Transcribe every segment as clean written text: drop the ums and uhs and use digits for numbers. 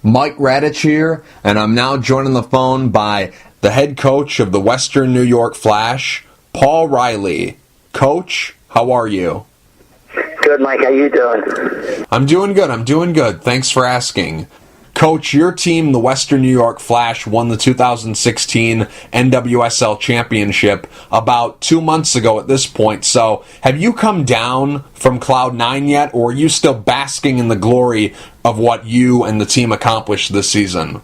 Mike Radich here, and I'm now joined on the phone by the head coach of the Western New York Flash, Paul Riley. Coach, how are you? Good, Mike. How you doing? I'm doing good. Thanks for asking. Coach, your team, the Western New York Flash, won the 2016 NWSL Championship about 2 months ago at this point. So, have you come down from Cloud 9 yet, or are you still basking in the glory of what you and the team accomplished this season?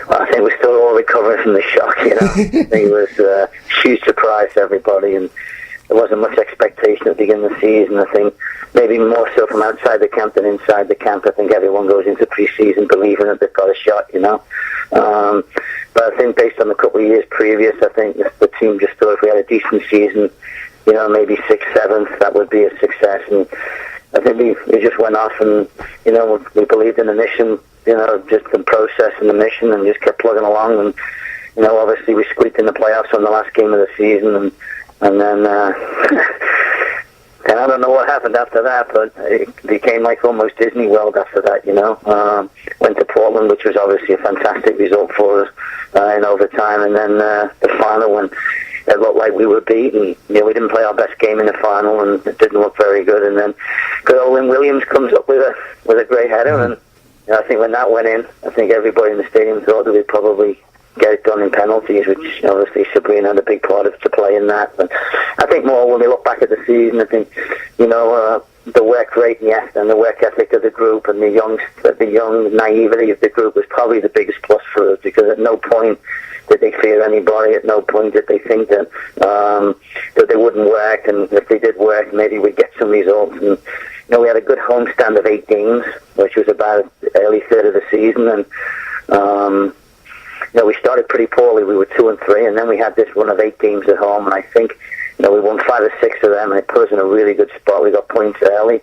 Well, I think we're still all recovering from the shock, I think it was a huge surprise to everybody, and there wasn't much expectation at the beginning of the season. I think maybe more so from outside the camp than inside the camp. I think everyone goes into pre-season believing that they've got a shot, But I think based on the couple of years previous, I think the team just thought if we had a decent season, maybe 6th, 7th, that would be a success. And I think we just went off and, we believed in the mission, just the process and the mission, and just kept plugging along. And, obviously we squeaked in the playoffs on the last game of the season, and then and I don't know what happened after that, but it became like almost Disney World after that, Went to Portland, which was obviously a fantastic result for us in overtime, and then the final when it looked like we were beaten. We didn't play our best game in the final, and it didn't look very good. And then good old Lynn Williams comes up with a great header, and I think when that went in, I think everybody in the stadium thought that we'd probably get it done in penalties, which obviously Sabrina had a big part of to play in that. But I think more when we look back at the season, I think the work rate, and the work ethic of the group, and the young naivety of the group was probably the biggest plus for us, because at no point did they fear anybody. At no point did they think that they wouldn't work, and if they did work, maybe we'd get some results. And we had a good homestand of 8 games, which was about the early third of the season, and we started pretty poorly. We were 2-3, and then we had this run of 8 games at home, and I think we won 5 or 6 of them, and it put us in a really good spot. We got points early,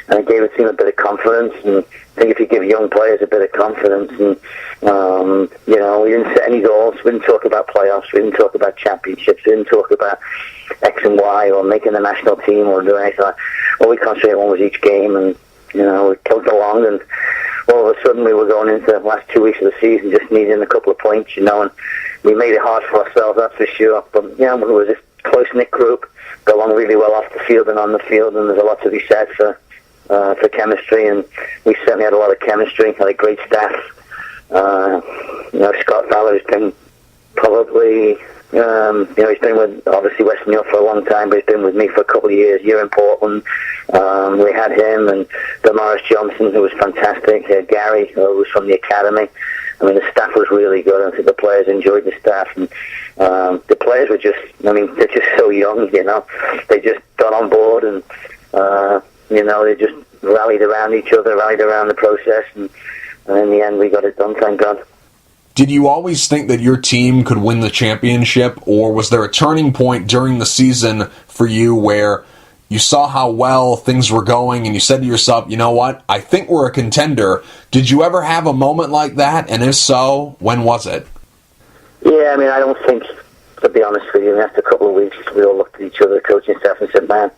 and it gave the team a bit of confidence. And I think if you give young players a bit of confidence, and we didn't set any goals. We didn't talk about playoffs. We didn't talk about championships. We didn't talk about X and Y or making the national team or doing anything like that. All we concentrated on was each game, and we plugged along, and all of a sudden we were going into the last 2 weeks of the season just needing a couple of points, and we made it hard for ourselves, that's for sure. But it was a close-knit group, got along really well off the field and on the field, and there's a lot to be said for chemistry, and we certainly had a lot of chemistry, had a great staff. Scott Fowler has been probably, he's been with obviously Western New York for a long time, but he's been with me for a couple of years here in Portland. We had him and Damaris Johnson, who was fantastic. Gary, who was from the academy. I mean, the staff was really good. I think the players enjoyed the staff, and the players were just, they're just so young, They just got on board, and they just rallied around each other, rallied around the process, and in the end we got it done, thank God. Did you always think that your team could win the championship, or was there a turning point during the season for you where you saw how well things were going and you said to yourself, you know what, I think we're a contender? Did you ever have a moment like that? And if so, when was it? Yeah, I don't think, to be honest with you, after a couple of weeks, we all looked at each other, the coaching staff, and said, man,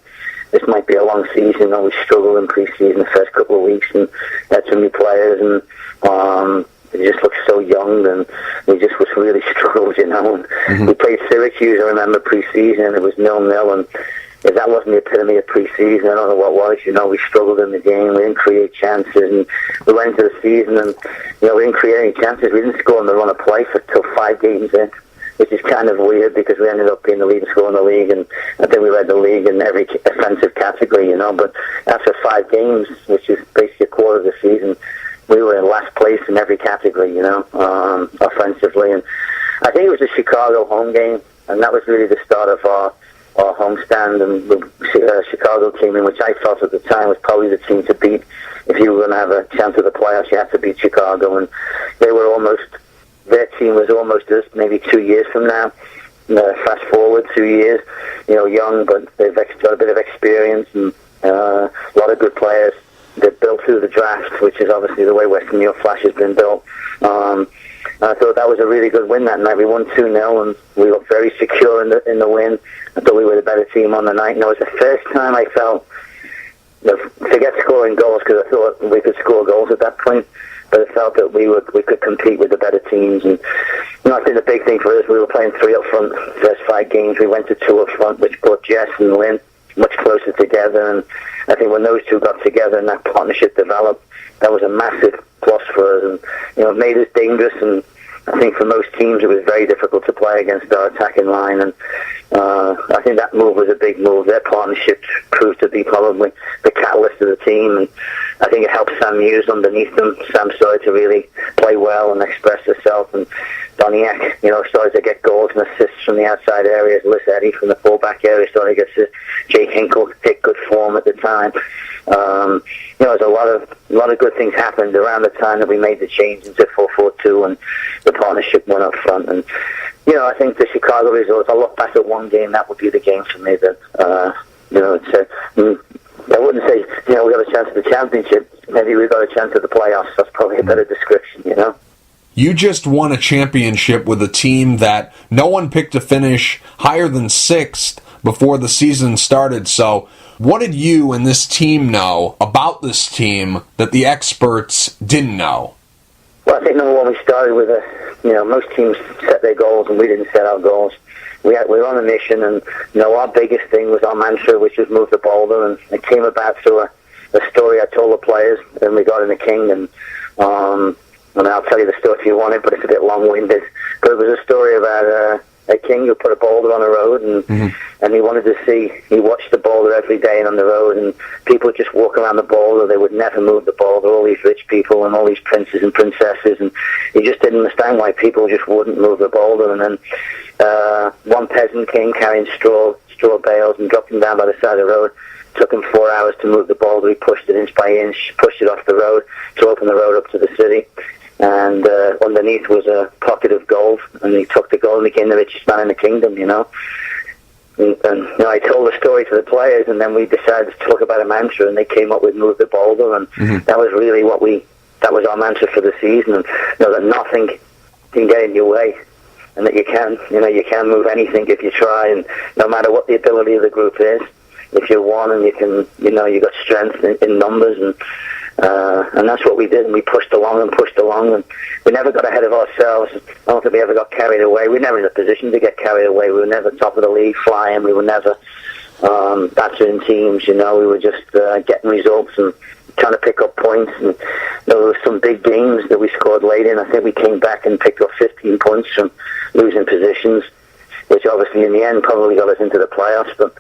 this might be a long season. We struggled in pre-season the first couple of weeks, and had some new players, and they just looked so young, and we just was really struggled, And we played Syracuse, I remember, pre-season, and it was 0-0, and if that wasn't the epitome of pre-season, I don't know what was. We struggled in the game. We didn't create chances, and we went into the season, and we didn't create any chances. We didn't score on the run of play till 5 games in, which is kind of weird because we ended up being the leading scorer in the league, and I think we led the league in every offensive category, But after 5 games, which is basically a quarter of the season, we were in last place in every category, offensively. And I think it was the Chicago home game, and that was really the start of our homestand, and the Chicago came in, which I felt at the time was probably the team to beat. If you were going to have a chance at the playoffs, you had to beat Chicago, and their team was almost us maybe 2 years from now. Fast forward 2 years, young, but they've got a bit of experience, and a lot of good players. They're built through the draft, which is obviously the way Western New York Flash has been built. I thought that was a really good win that night. We won 2-0, and we looked very secure in the win. I thought we were the better team on the night, and it was the first time I felt, forget scoring goals, because I thought we could score goals at that point. but it felt that we could compete with the better teams. And I think the big thing for us, we were playing 3 up front the first 5 games. We went to 2 up front, which brought Jess and Lynn much closer together. And I think when those two got together and that partnership developed, that was a massive plus for us, and it made us dangerous. And I think for most teams it was very difficult to play against our attacking line, and I think that move was a big move. Their partnership proved to be probably the catalyst of the team, and I think it helped Sam Hughes underneath them. Sam started to really play well and express herself, and Doniak, started to get goals and assists from the outside areas. Liz Eddy from the fullback area started to get assists. Jake Hinkle hit good form at the time. There's a lot of good things happened around the time that we made the change into 4-4-2, and the partnership went up front. And I think the Chicago results, I look back at one game, that would be the game for me that I wouldn't say we got a chance at the championship. Maybe we got a chance at the playoffs. That's probably a better description. You just won a championship with a team that no one picked to finish higher than 6th before the season started. So what did you and this team know about this team that the experts didn't know? Well, I think number one, we started with most teams set their goals and we didn't set our goals. We were on a mission, and our biggest thing was our mantra, which was move the boulder, and it came about through a story I told the players when we got in the King, and I'll tell you the story if you want it, but it's a bit long-winded. But it was a story about a king who put a boulder on the road, and he wanted to see. He watched the boulder every day and on the road, and people would just walk around the boulder. They would never move the boulder. All these rich people and all these princes and princesses, and he just didn't understand why people just wouldn't move the boulder. And then one peasant came carrying straw bales and dropped them down by the side of the road. Took him 4 hours to move the boulder. He pushed it inch by inch, pushed it off the road to open the road up to the city. And underneath was a pocket of gold, and he took the gold and became the richest man in the kingdom, And I told the story to the players, and then we decided to talk about a mantra, and they came up with move the boulder, and that was really that was our mantra for the season, and that nothing can get in your way, and that you can move anything if you try, and no matter what the ability of the group is, if you're one and you can, you got strength in numbers, and that's what we did, and we pushed along, and we never got ahead of ourselves. I don't think we ever got carried away. We were never in a position to get carried away. We were never top of the league flying. We were never battering teams, We were just getting results and trying to pick up points. And there were some big games that we scored late in. I think we came back and picked up 15 points from losing positions, which obviously in the end probably got us into the playoffs. But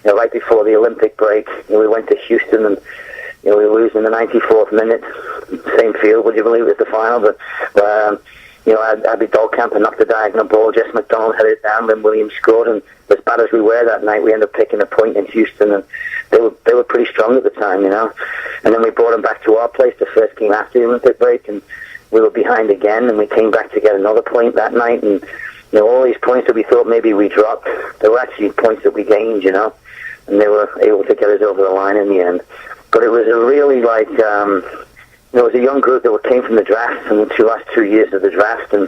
right before the Olympic break, we went to Houston, and we were losing in the 94th minute, same field, would you believe it was the final, but Abby Dahlkamp knocked the diagonal ball, Jess McDonald headed it down, Lynn Williams scored, and as bad as we were that night, we ended up picking a point in Houston, and they were pretty strong at the time, and then we brought them back to our place the first game after the Olympic break, and we were behind again, and we came back to get another point that night, and all these points that we thought maybe we dropped, they were actually points that we gained, and they were able to get us over the line in the end. But it was a really it was a young group that came from the draft, and the last 2 years of the draft, and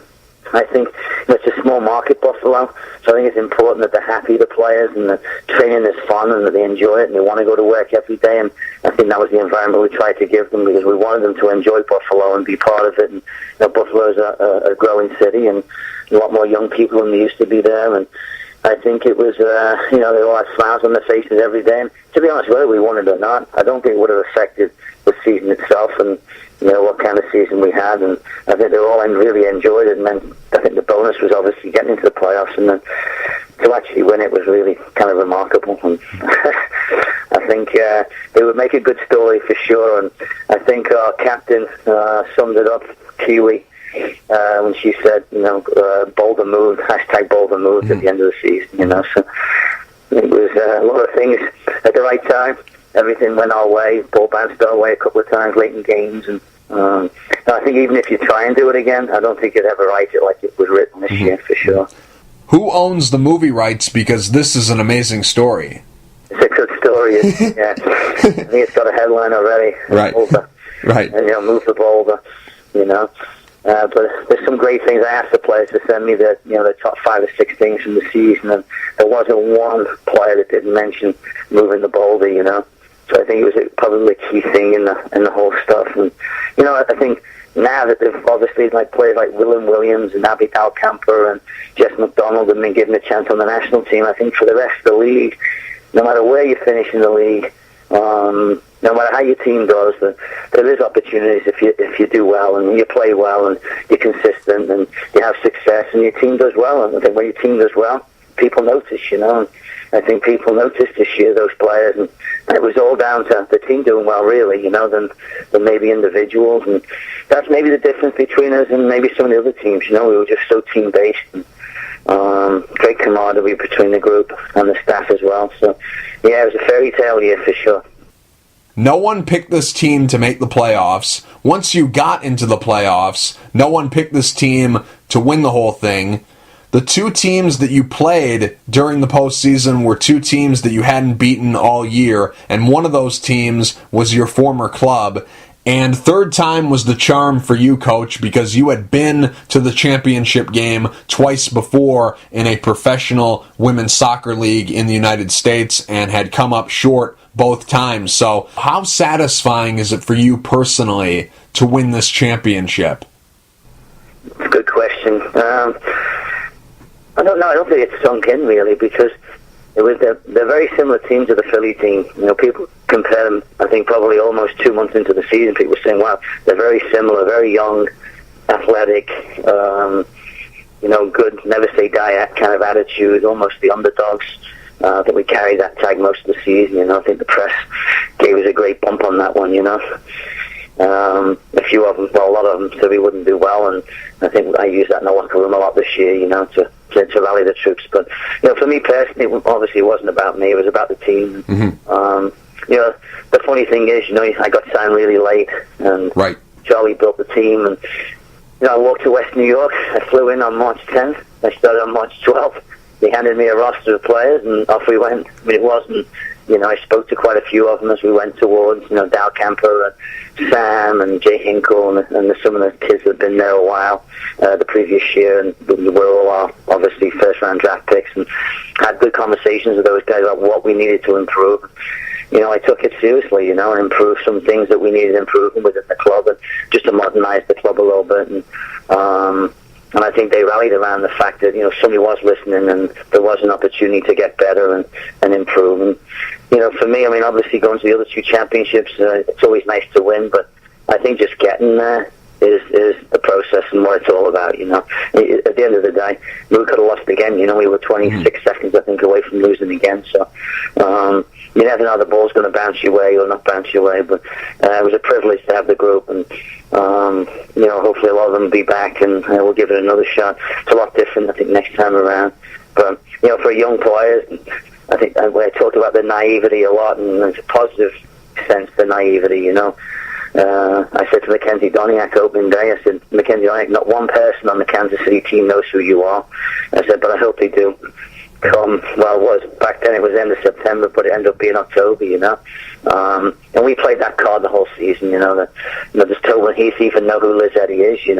I think it's a small market, Buffalo, so I think it's important that they're happy, the players, and the training is fun, and that they enjoy it, and they want to go to work every day, and I think that was the environment we tried to give them, because we wanted them to enjoy Buffalo and be part of it, and Buffalo is a growing city, and a lot more young people than there used to be there, and I think it was, they all had smiles on their faces every day. And to be honest, whether we won it or not, I don't think it would have affected the season itself and, what kind of season we had. And I think they all really enjoyed it. And then I think the bonus was obviously getting into the playoffs. And then to actually win it was really kind of remarkable. And I think they would make a good story for sure. And I think our captain summed it up, Kiwi, when she said, Boulder moved, #Boulder moved at the end of the season, So it was a lot of things at the right time. Everything went our way. Ball bounced our way a couple of times late in games. And I think even if you try and do it again, I don't think you'd ever write it like it was written this year, for sure. Who owns the movie rights? Because this is an amazing story. It's a good story. Yeah. I think it's got a headline already. Right. Boulder. Right. And, move the boulder, But there's some great things. I asked the players to send me the top 5 or 6 things from the season, and there wasn't one player that didn't mention moving the boulder, So I think it was probably a key thing in the whole stuff. And I think now that they've obviously players like Willem Williams and Abby Dalkamper and Jess McDonald have been given a chance on the national team, I think for the rest of the league, no matter where you finish in the league, no matter how your team does, there is opportunities if you do well and you play well and you're consistent and you have success and your team does well. And I think when your team does well, people notice, And I think people noticed this year, those players, and it was all down to the team doing well, really, than maybe individuals. And that's maybe the difference between us and maybe some of the other teams. We were just so team-based. And, great camaraderie between the group and the staff as well. So, yeah, it was a fairy tale year for sure. No one picked this team to make the playoffs. Once you got into the playoffs, no one picked this team to win the whole thing. The two teams that you played during the postseason were two teams that you hadn't beaten all year, and one of those teams was your former club. And third time was the charm for you, Coach, because you had been to the championship game twice before in a professional women's soccer league in the United States and had come up short both times. So how satisfying is it for you personally to win this championship? Good question. I don't know. I don't think it's sunk in, really, because they're very similar teams to the Philly team. People compare them, I think, probably almost 2 months into the season. People were saying, wow, they're very similar, very young, athletic, good, never say die kind of attitude, almost the underdogs. I think we carried that tag most of the season. I think the press gave us a great bump on that one, A few of them, well, a lot of them said we wouldn't do well, and I think I used that in the locker room a lot this year, to rally the troops. But, for me personally, obviously it wasn't about me, it was about the team. Mm-hmm. The funny thing is, I got signed really late, and right. Charlie built the team, and, I walked to West New York. I flew in on March 10th. I started on March 12th. They handed me a roster of players, and off we went. It wasn't, I spoke to quite a few of them as we went towards, Dal Camper and Sam and Jay Hinkle and some of the kids that had been there a while the previous year, and we were all obviously first-round draft picks, and had good conversations with those guys about what we needed to improve. I took it seriously, and improved some things that we needed improving within the club, and just to modernize the club a little bit. And I think they rallied around the fact that, somebody was listening and there was an opportunity to get better and improve. And, for me, obviously going to the other two championships, it's always nice to win, but I think just getting there is the process and what it's all about, At the end of the day, we could have lost again, we were 26 seconds, I think, away from losing again, so you never know, the ball's going to bounce your way or not bounce your way, but it was a privilege to have the group, and hopefully a lot of them will be back, and we'll give it another shot. It's a lot different, I think, next time around, but, for a young player, I think I talked about the naivety a lot, and there's a positive sense to naivety, I said to Mackenzie Doniak opening day, I said, Mackenzie Doniak, not one person on the Kansas City team knows who you are. I said, but I hope they do. Back then it was end of September, but it ended up being October, and we played that card the whole season, just Tobin Heath even know who Liz Eddy is, and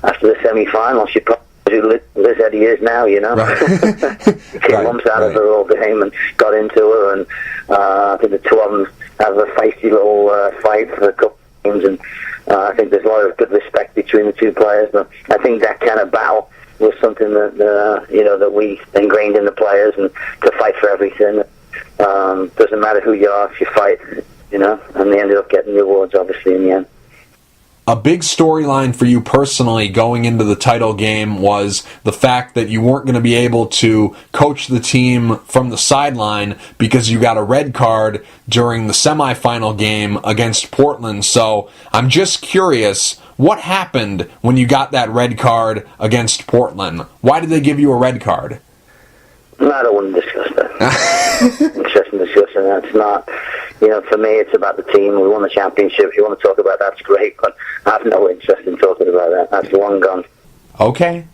after the semi-final, she probably knew who Liz Eddy is now, Right. Came lumps out of her all game and got into her, and I think the two of them have a feisty little fight for a couple of games, and I think there's a lot of good respect between the two players, but I think that kind of battle was something that that we ingrained in the players, and to fight for everything. Doesn't matter who you are if you fight, and they ended up getting the awards, obviously, in the end. A big storyline for you personally going into the title game was the fact that you weren't going to be able to coach the team from the sideline because you got a red card during the semifinal game against Portland. So I'm just curious, what happened when you got that red card against Portland? Why did they give you a red card? No, I don't want to discuss that. Interesting discussion. That's not, for me, it's about the team. We won the championship. If you want to talk about that, that's great, but I have no interest in talking about that. That's long gone. Okay.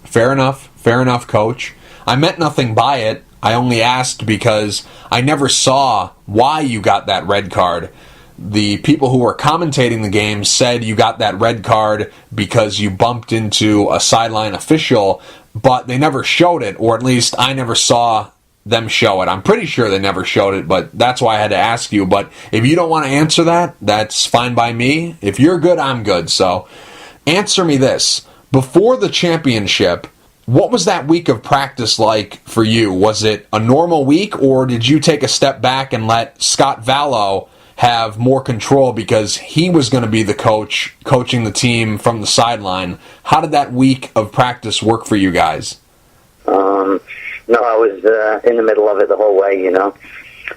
Fair enough, Coach. I meant nothing by it. I only asked because I never saw why you got that red card. The people who were commentating the game said you got that red card because you bumped into a sideline official, but they never showed it, or at least I never saw them show it. I'm pretty sure they never showed it, but that's why I had to ask you. But if you don't want to answer that, that's fine by me. If you're good, I'm good. So answer me this. Before the championship, what was that week of practice like for you? Was it a normal week, or did you take a step back and let Scott Vallow have more control because he was going to be the coach, coaching the team from the sideline? How did that week of practice work for you guys? No, I was in the middle of it the whole way,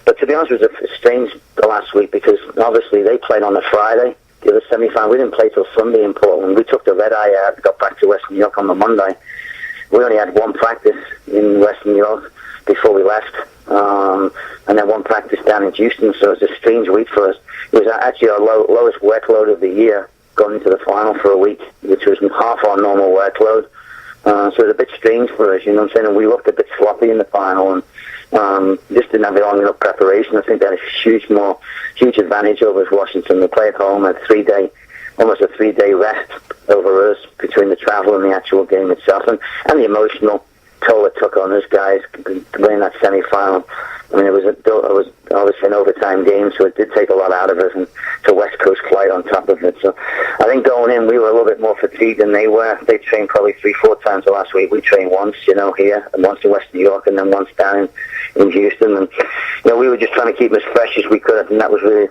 But to be honest, it was strange the last week because obviously they played on a Friday, the other semi-final. We didn't play till Sunday in Portland. We took the red eye out, got back to Western New York on the Monday. We only had one practice in Western New York before we left, and then one practice down in Houston, so it was a strange week for us. It was actually our lowest workload of the year going into the final for a week, which was half our normal workload. So it was a bit strange for us, what I'm saying? And we looked a bit sloppy in the final, and just didn't have long enough preparation. I think that is a huge advantage over Washington. They play at home, had almost a 3-day rest over us between the travel and the actual game itself, and the emotional toll it took on us guys winning that semi-final. I mean, it was obviously an overtime game, so it did take a lot out of us, and it's a West Coast flight on top of it. So I think going in, we were a little bit more fatigued than they were. They trained probably 3-4 times the last week. We trained once, here, and once in West New York, and then once down in Houston. And we were just trying to keep them as fresh as we could, and that was really,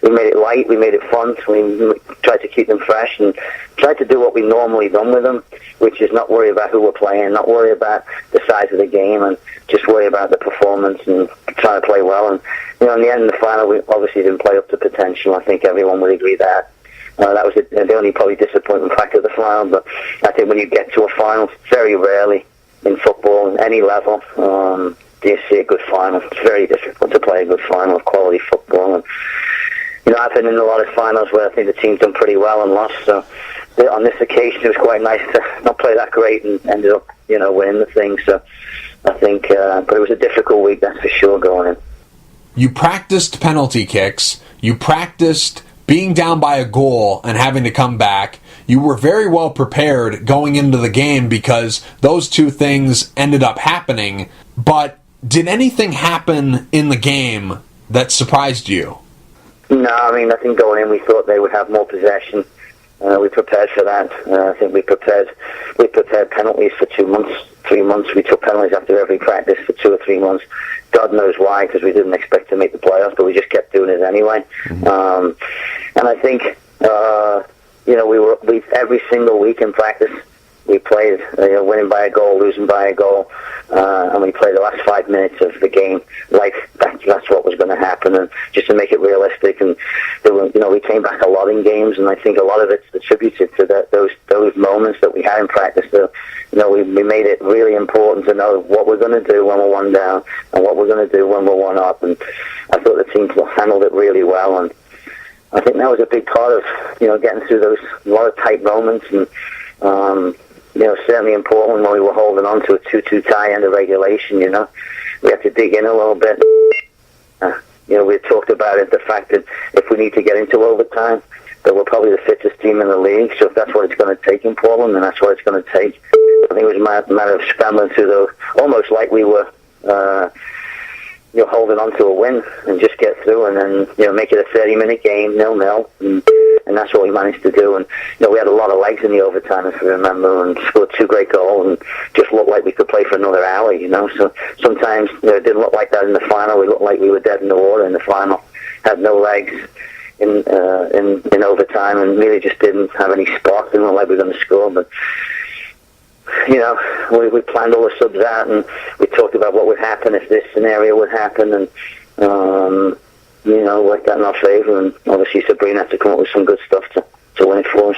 we made it light, we made it fun. So we tried to keep them fresh and tried to do what we normally done with them, which is not worry about who we're playing, not worry about the size of the game, and just worry about the performance and trying to play well. And in the end, in the final, we obviously didn't play up to potential. I think everyone would agree that. That was the only probably disappointment factor of the final. But I think when you get to a final, very rarely in football, at any level, do you see a good final. It's very difficult to play a good final of quality football. And I've been in a lot of finals where I think the team's done pretty well and lost. So on this occasion, it was quite nice to not play that great and ended up, winning the thing. So I think, but it was a difficult week, that's for sure, going in. You practiced penalty kicks. You practiced being down by a goal and having to come back. You were very well prepared going into the game because those two things ended up happening. But did anything happen in the game that surprised you? No, I think going in, we thought they would have more possession. We prepared for that. I think we prepared penalties for 2 months, 3 months. We took penalties after every practice for 2 or 3 months. God knows why, because we didn't expect to make the playoffs, but we just kept doing it anyway. Mm-hmm. And I think, we every single week in practice, we played, winning by a goal, losing by a goal, and we played the last 5 minutes of the game like that's what was going to happen, and just to make it realistic. And we came back a lot in games, and I think a lot of it's attributed to those moments that we had in practice. We made it really important to know what we're going to do when we're one down and what we're going to do when we're one up. And I thought the team handled it really well, and I think that was a big part of getting through those a lot of tight moments. And certainly in Portland when we were holding on to a 2-2 tie end of regulation, we had to dig in a little bit. We had talked about it, the fact that if we need to get into overtime, that we're probably the fittest team in the league. So if that's what it's going to take in Portland, then that's what it's going to take. I think it was a matter of scrambling through those, almost like we were holding on to a win and just get through, and then make it a 30-minute game, 0-0, and that's what we managed to do. And we had a lot of legs in the overtime, if you remember, and scored 2 great goals, and just looked like we could play for another hour. So sometimes it didn't look like that in the final. We looked like we were dead in the water in the final. Had no legs in overtime, and really just didn't have any spark. Didn't look like we were going to score, but. We planned all the subs out, and we talked about what would happen if this scenario would happen, and worked that in our favor. And obviously Sabrina had to come up with some good stuff to win it for us.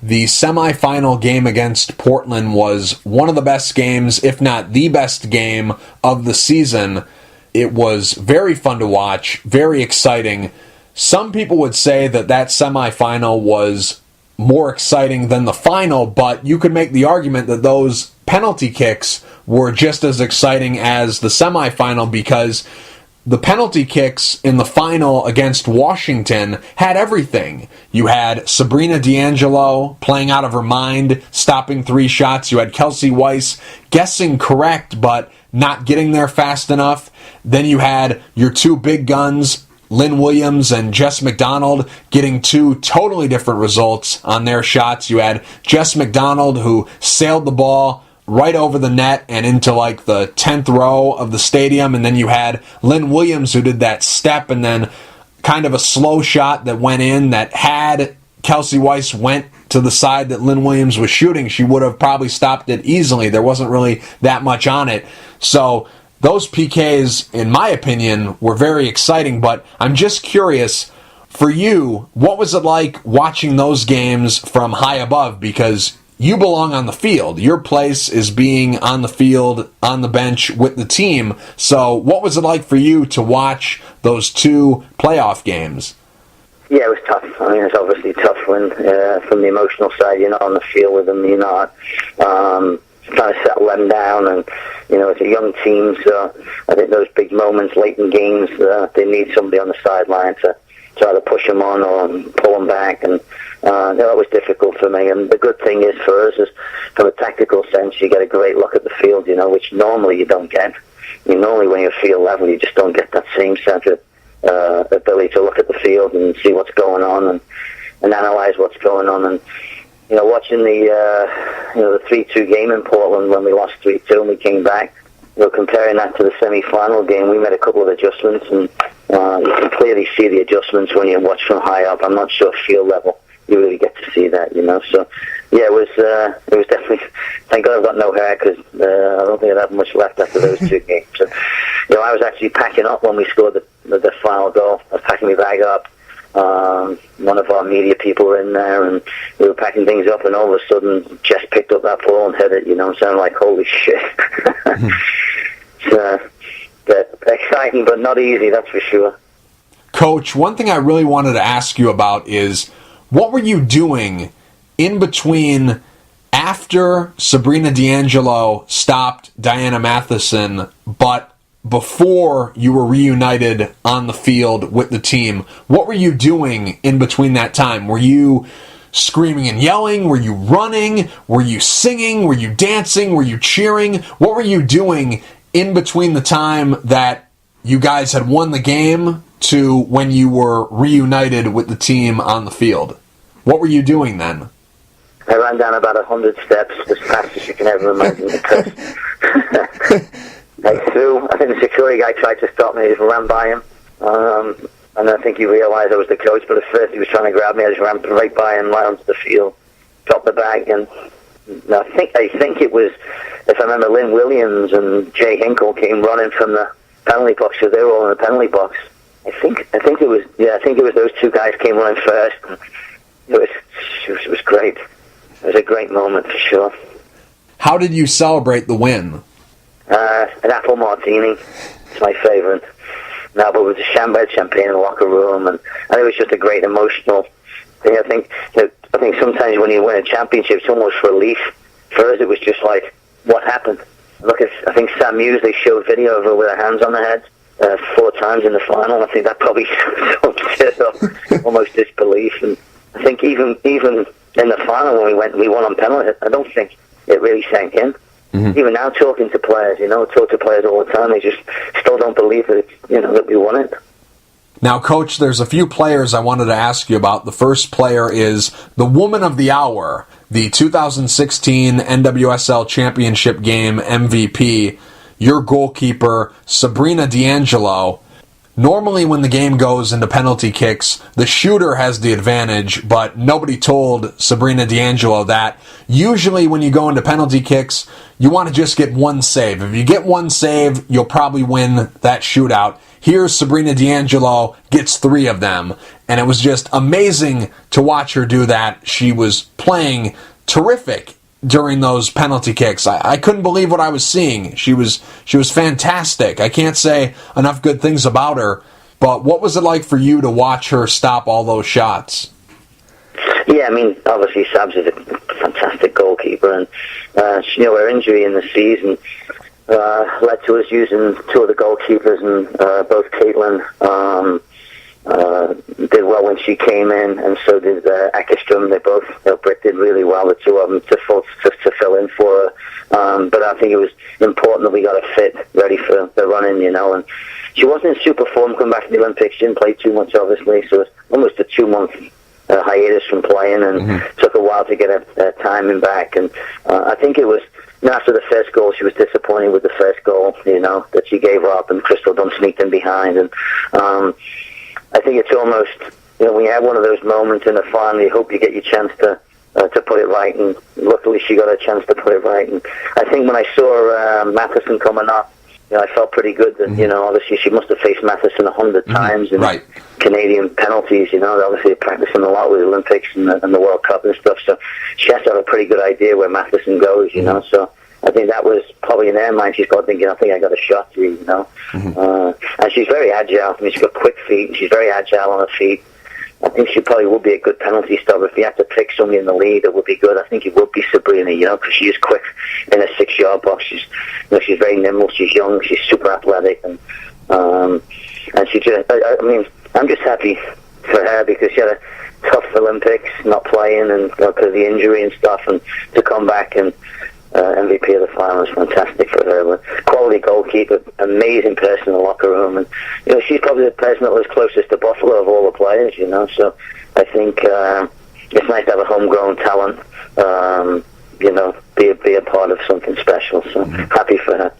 The semifinal game against Portland was one of the best games, if not the best game of the season. It was very fun to watch, very exciting. Some people would say that semifinal was more exciting than the final, but you could make the argument that those penalty kicks were just as exciting as the semifinal because the penalty kicks in the final against Washington had everything. You had Sabrina D'Angelo playing out of her mind, stopping 3 shots. You had Kelsey Weiss guessing correct, but not getting there fast enough. Then you had your 2 big guns, Lynn Williams and Jess McDonald, getting 2 totally different results on their shots. You had Jess McDonald, who sailed the ball right over the net and into like the 10th row of the stadium, and then you had Lynn Williams, who did that step and then kind of a slow shot that went in, that had Kelsey Weiss went to the side that Lynn Williams was shooting, she would have probably stopped it easily. There wasn't really that much on it. So those PKs, in my opinion, were very exciting, but I'm just curious, for you, what was it like watching those games from high above? Because you belong on the field. Your place is being on the field, on the bench with the team. So what was it like for you to watch those 2 playoff games? Yeah, it was tough. I mean, it's obviously tough when, from the emotional side, you're not on the field with them, you're not trying to settle them down, and it's a young team, so I think those big moments late in games, they need somebody on the sideline to try to push them on or pull them back, and that was difficult for me. And the good thing is for us is, from a tactical sense, you get a great look at the field, which normally you don't get. Normally when you're field level, you just don't get that same sense of ability to look at the field and see what's going on and analyze what's going on. And watching the 3-2 game in Portland when we lost 3-2 and we came back, comparing that to the semi-final game, we made a couple of adjustments, and you can clearly see the adjustments when you watch from high up. I'm not sure field level you really get to see that, So yeah, it was definitely. Thank God I've got no hair, because I don't think I'd have much left after those 2 games. So, I was actually packing up when we scored the final goal. I was packing my bag up. One of our media people were in there, and we were packing things up, and all of a sudden Jess picked up that ball and hit it, so I'm like, holy shit. So, but exciting, but not easy, that's for sure. Coach, one thing I really wanted to ask you about is, what were you doing in between after Sabrina D'Angelo stopped Diana Matheson, but before you were reunited on the field with the team? What were you doing in between that time? Were you screaming and yelling? Were you running? Were you singing? Were you dancing? Were you cheering? What were you doing in between the time that you guys had won the game to when you were reunited with the team on the field? What were you doing then? I ran down about 100 steps as fast as you can ever imagine. I think the security guy tried to stop me. I just ran by him. And I think he realized I was the coach, but at first he was trying to grab me. I just ran right by him, right onto the field, dropped the bag, and I think it was, if I remember, Lynn Williams and Jay Hinkle came running from the penalty box, so they were all in the penalty box. I think it was those 2 guys came running first. It was great. It was a great moment for sure. How did you celebrate the win? An apple martini. It's my favorite. No, but with the champagne in the locker room, and it was just a great emotional thing. I think sometimes when you win a championship, it's almost relief. For us, it was just like, what happened? I think Sam Musley showed video of her with her hands on her head 4 times in the final. I think that probably summed it up, almost disbelief. And I think even in the final when we won on penalty, I don't think it really sank in. Mm-hmm. Even now, talking to players, talk to players all the time, they just still don't believe that that we won it. Now, Coach, there's a few players I wanted to ask you about. The first player is the Woman of the Hour, the 2016 NWSL Championship game MVP, your goalkeeper, Sabrina D'Angelo. Normally when the game goes into penalty kicks, the shooter has the advantage, but nobody told Sabrina D'Angelo that. Usually when you go into penalty kicks, you want to just get 1 save. If you get 1 save, you'll probably win that shootout. Here, Sabrina D'Angelo gets 3 of them, and it was just amazing to watch her do that. She was playing terrific during those penalty kicks. I couldn't believe what I was seeing. She was fantastic. I can't say enough good things about her, but what was it like for you to watch her stop all those shots? Yeah, I mean, obviously Sabs is a fantastic goalkeeper, and her injury in the season, led to us using two of the goalkeepers, and both Caitlin did well when she came in, and so did Eckerstrom. They both, Britt did really well, the two of them, to fill in for her. But I think it was important that we got her fit, ready for the run-in, and she wasn't in super form coming back to the Olympics. She didn't play too much, obviously, so it's almost a 2-month hiatus from playing, and took a while to get her timing back. And I think it was, after the first goal, she was disappointed with the first goal, that she gave up, and Crystal Dunn sneaked in behind. And I think it's almost, when you have one of those moments in the final, you hope you get your chance to put it right, and luckily she got a chance to put it right. And I think when I saw Matheson coming up, I felt pretty good that, obviously she must have faced Matheson 100 times in Canadian penalties, obviously practicing a lot with the Olympics and the World Cup and stuff, so she has to have a pretty good idea where Matheson goes, so I think that was probably in her mind. She's probably thinking, I think I got a shot here, and she's very agile. I mean, she's got quick feet, and she's very agile on her feet. I think she probably would be a good penalty stopper. If you had to pick somebody in the lead that would be good, I think it would be Sabrina, because she is quick in a 6-yard box. She's very nimble, she's young, she's super athletic, and she just, I mean, I'm just happy for her because she had a tough Olympics, not playing, and because of the injury and stuff, and to come back and MVP of the final was fantastic for her. But quality goalkeeper, amazing person in the locker room, and she's probably the person that was closest to Buffalo of all the players. So I think it's nice to have a homegrown talent. Be a part of something special. So happy for her.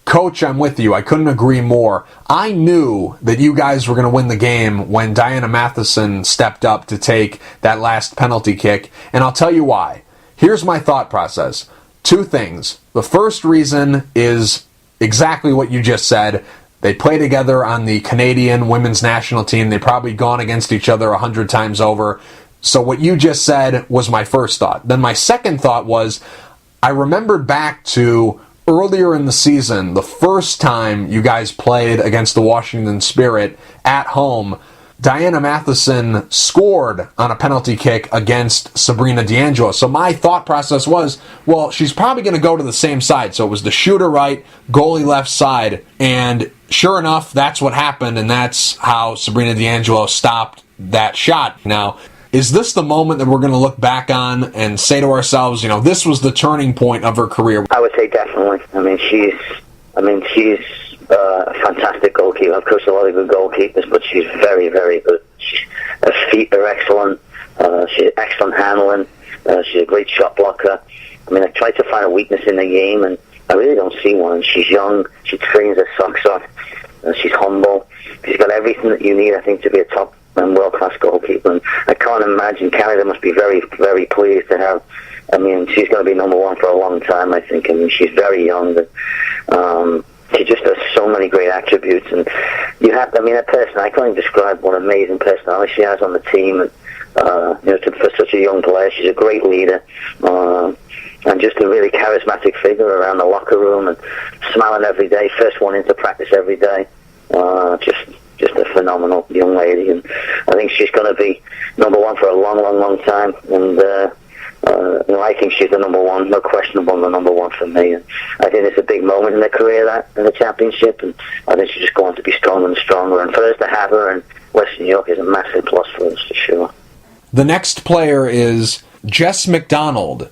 Coach, I'm with you. I couldn't agree more. I knew that you guys were going to win the game when Diana Matheson stepped up to take that last penalty kick, and I'll tell you why. Here's my thought process. 2 things. The first reason is exactly what you just said. They play together on the Canadian women's national team. They've probably gone against each other 100 times over. So what you just said was my first thought. Then my second thought was, I remembered back to earlier in the season, the first time you guys played against the Washington Spirit at home. Diana Matheson scored on a penalty kick against Sabrina D'Angelo. So my thought process was, well, she's probably going to go to the same side. So it was the shooter right, goalie left side. And sure enough, that's what happened, and that's how Sabrina D'Angelo stopped that shot. Now, is this the moment that we're going to look back on and say to ourselves, this was the turning point of her career? I would say definitely. I mean, she's a fantastic goalkeeper. I've coached a lot of good goalkeepers, but she's very, very good. Her feet are excellent. She's excellent handling. She's a great shot blocker. I mean, I tried to find a weakness in the game, and I really don't see one. She's young. She trains her socks off. She's humble. She's got everything that you need, I think, to be a top and world-class goalkeeper. And I can't imagine Canada must be very, very pleased to have. I mean, she's going to be number 1 for a long time, I think. I mean, she's very young. She just has so many great attributes, and a person, I can't even describe what an amazing personality she has on the team, and for such a young player, she's a great leader, and just a really charismatic figure around the locker room, and smiling every day, first one into practice every day, just a phenomenal young lady, and I think she's going to be number 1 for a long, long, long time, and I think she's the number 1, no questionable, the number 1 for me. And I think it's a big moment in her career, that in the championship, and I think she's just going to be stronger and stronger. And for us to have her in Western New York is a massive plus for us, for sure. The next player is Jess McDonald.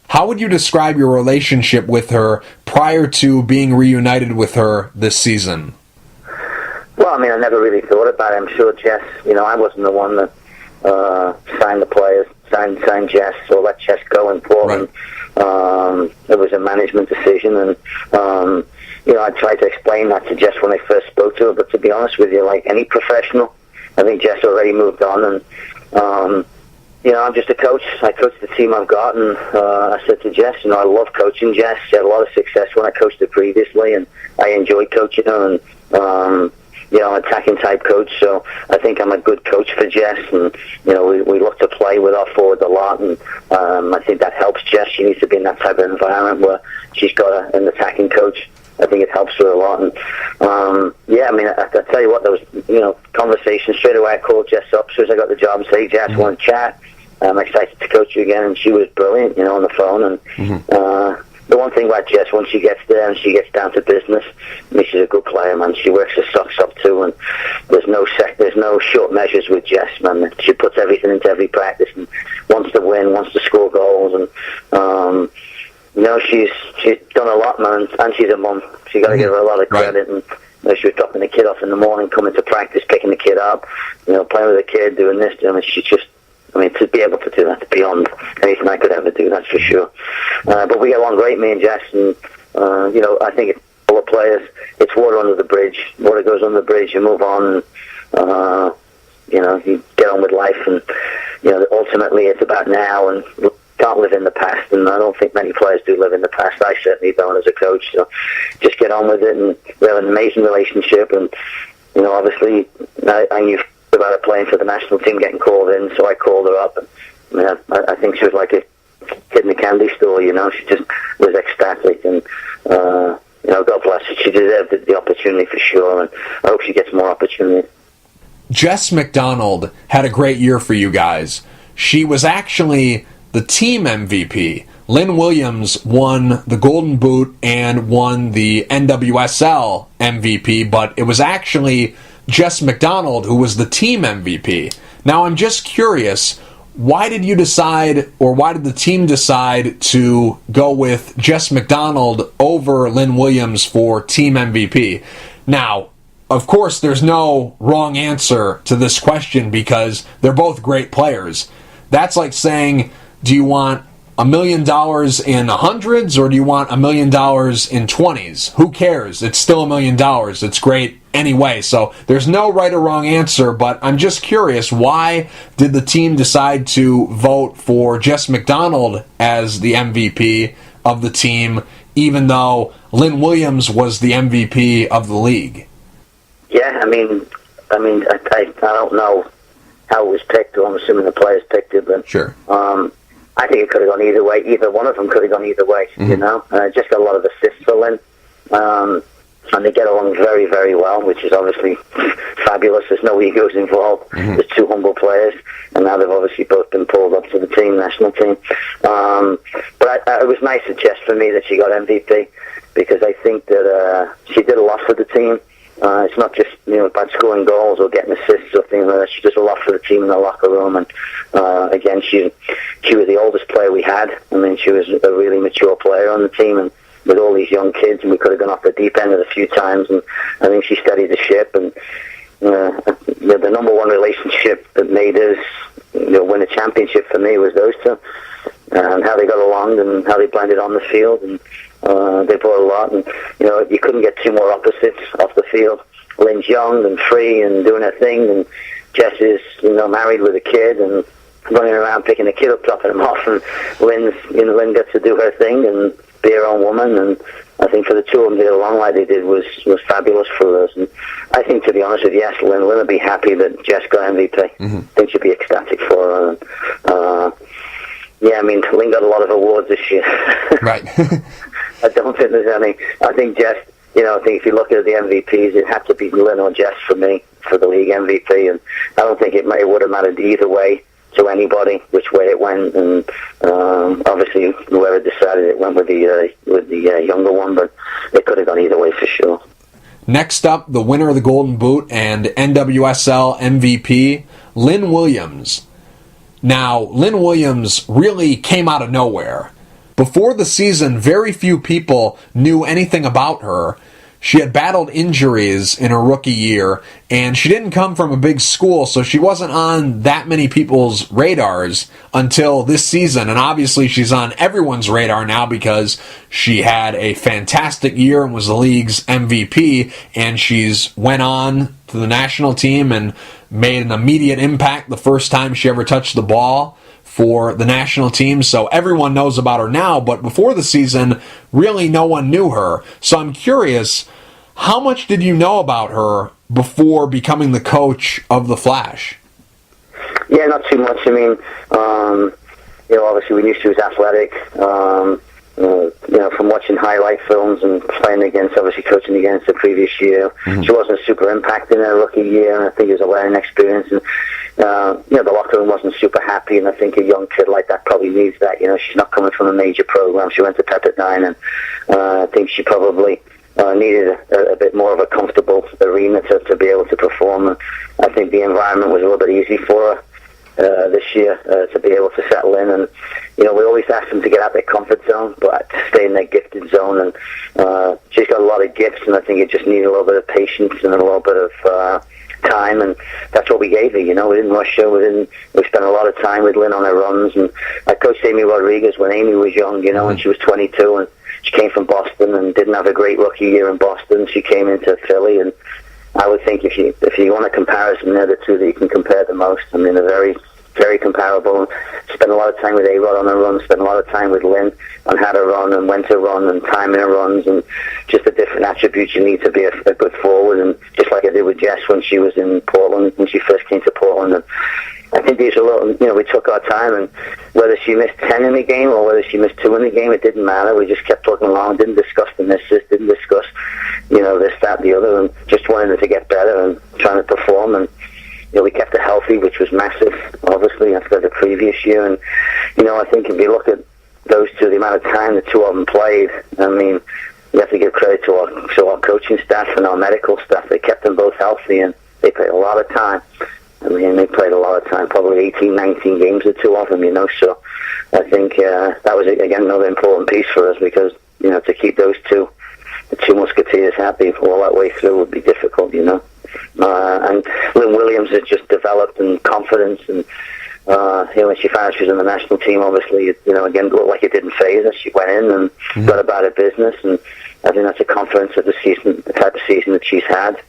How would you describe your relationship with her prior to being reunited with her this season? Well, I mean, I never really thought about it. I'm sure Jess, I wasn't the one that signed the players, signed Jess, or let Jess go in Portland. Right. It was a management decision, and I tried to explain that to Jess when I first spoke to her, but to be honest with you, like any professional, I think Jess already moved on, and I'm just a coach. I coach the team I've got, and I said to Jess, I love coaching Jess. She had a lot of success when I coached her previously, and I enjoyed coaching her, and attacking type coach, so I think I'm a good coach for Jess, and we look to play with our forwards a lot, and I think that helps Jess. She needs to be in that type of environment where she's got an attacking coach. I think it helps her a lot, and I tell you what, there was conversation straight away. I called Jess up as soon as I got the job and said, Jess, want to chat? I'm excited to coach you again, and she was brilliant, on the phone, and the one thing about Jess, once she gets there and she gets down to business, I mean, she's a good player, man. She works her socks off too, and there's no short measures with Jess, man. She puts everything into every practice and wants to win, wants to score goals, and she's done a lot, man. And she's a mum. So you got to give her a lot of credit. Right. And she was dropping the kid off in the morning, coming to practice, picking the kid up, playing with the kid, doing this, doing it. She's just, to be able to do that, beyond anything I could ever do, that's for sure. But we get along great, me and Jess, and, I think it's all the players, it's water under the bridge. Water goes under the bridge, you move on, and, you get on with life, and, ultimately it's about now, and can't live in the past, and I don't think many players do live in the past. I certainly don't as a coach, so just get on with it, and we have an amazing relationship, and, obviously, I knew about her playing for the national team, getting called in, so I called her up, and I think she was like a kid in a candy store, she just was ecstatic, and God bless her, she deserved the opportunity for sure, and I hope she gets more opportunities. Jess McDonald had a great year for you guys. She was actually the team MVP. Lynn Williams won the Golden Boot and won the NWSL MVP, but it was actually Jess McDonald who was the team MVP. Now I'm just curious, why did you decide, or why did the team decide to go with Jess McDonald over Lynn Williams for team MVP? Now, of course, there's no wrong answer to this question because they're both great players. That's like saying, do you want $1 million in hundreds or do you want $1 million in 20s? Who cares? It's still $1 million. It's great anyway. So there's no right or wrong answer, but I'm just curious, why did the team decide to vote for Jess McDonald as the MVP of the team, even though Lynn Williams was the MVP of the league? Yeah, I don't know how it was picked, or I'm assuming the players picked it, but sure. I think it could have gone either way. Either one of them could have gone either way, Just got a lot of assists for Lynn. And they get along very, very well, which is obviously fabulous. There's no egos involved. There's two humble players, and now they've obviously both been pulled up to the team, national team. But it was nice of Jess for me that she got MVP, because I think that she did a lot for the team. It's not just about scoring goals or getting assists or things like that. She does a lot for the team in the locker room, and again, she was the oldest player we had. She was a really mature player on the team, and with all these young kids, and we could have gone off the deep end a few times, and I think she steadied the ship. And the number one relationship that made us win a championship for me was those two, and how they got along and how they blended on the field, and they brought a lot, and you couldn't get two more opposites off the field. Lynn's young and free and doing her thing, and Jess is married with a kid and running around picking the kid up, dropping him off, and Lynn gets to do her thing and be her own woman. And I think for the two of them to get along like they did was fabulous for us. And I think, to be honest with you, yes, Lynn would be happy that Jess got MVP. I think she'd be ecstatic for her. Lynn got a lot of awards this year. Right. I don't think there's any. I think Jess, I think if you look at the MVPs, it had to be Lynn or Jess for me, for the league MVP. And I don't think it would have mattered either way to anybody, which way it went. And obviously, whoever decided it went with the younger one, but it could have gone either way for sure. Next up, the winner of the Golden Boot and NWSL MVP, Lynn Williams. Now, Lynn Williams really came out of nowhere. Before the season, very few people knew anything about her. She had battled injuries in her rookie year, and she didn't come from a big school, so she wasn't on that many people's radars until this season. And obviously she's on everyone's radar now because she had a fantastic year and was the league's MVP, and she's went on to the national team and made an immediate impact the first time she ever touched the ball for the national team. So everyone knows about her now, but before the season, really no one knew her. So I'm curious, how much did you know about her before becoming the coach of the Flash? Yeah, not too much. Obviously we knew she was athletic. From watching highlight films and playing against, obviously coaching against the previous year, she wasn't super impacted in her rookie year, and I think it was a learning experience. And the locker room wasn't super happy, and I think a young kid like that probably needs that. She's not coming from a major program. She went to Pepperdine, and I think she probably needed a bit more of a comfortable arena to be able to perform. And I think the environment was a little bit easy for her this year to be able to settle in. And we always ask them to get out their comfort zone, but to stay in their gifted zone. And she's got a lot of gifts, and I think it just needed a little bit of patience and a little bit of time, and that's what we gave her. We didn't rush her. We spent a lot of time with Lynn on her runs. And I coached Amy Rodriguez when Amy was young, when she was 22, and she came from Boston and didn't have a great rookie year in Boston. She came into Philly, and I would think if you want a comparison, they're the two that you can compare the most. I mean, they're very, very comparable. Spent a lot of time with A-Rod on her run, spent a lot of time with Lynn on how to run and when to run and timing her runs, and just the different attributes you need to be a good forward. And just like I did with Jess when she was in Portland, when she first came to Portland. And I think these are little, we took our time, and whether she missed 10 in the game or whether she missed 2 in the game, it didn't matter. We just kept talking along, didn't discuss the misses, didn't discuss, this, that, the other, and just wanted her to get better and trying to perform. And we kept her healthy, which was massive, obviously, after the previous year. And, I think if you look at those two, the amount of time the two of them played, I mean, you have to give credit to our coaching staff and our medical staff. They kept them both healthy, and they played a lot of time. I mean, they played a lot of time, probably 18, 19 games, the two of them, So I think that was, again, another important piece for us, because, to keep those two, the two Musketeers happy all that way through would be difficult, And Lynn Williams has just developed in confidence, and when she found she was in the national team, obviously, again, looked like it didn't faze her. She went in and got about her business, and I think that's a confidence of the season, the type of season that she's had.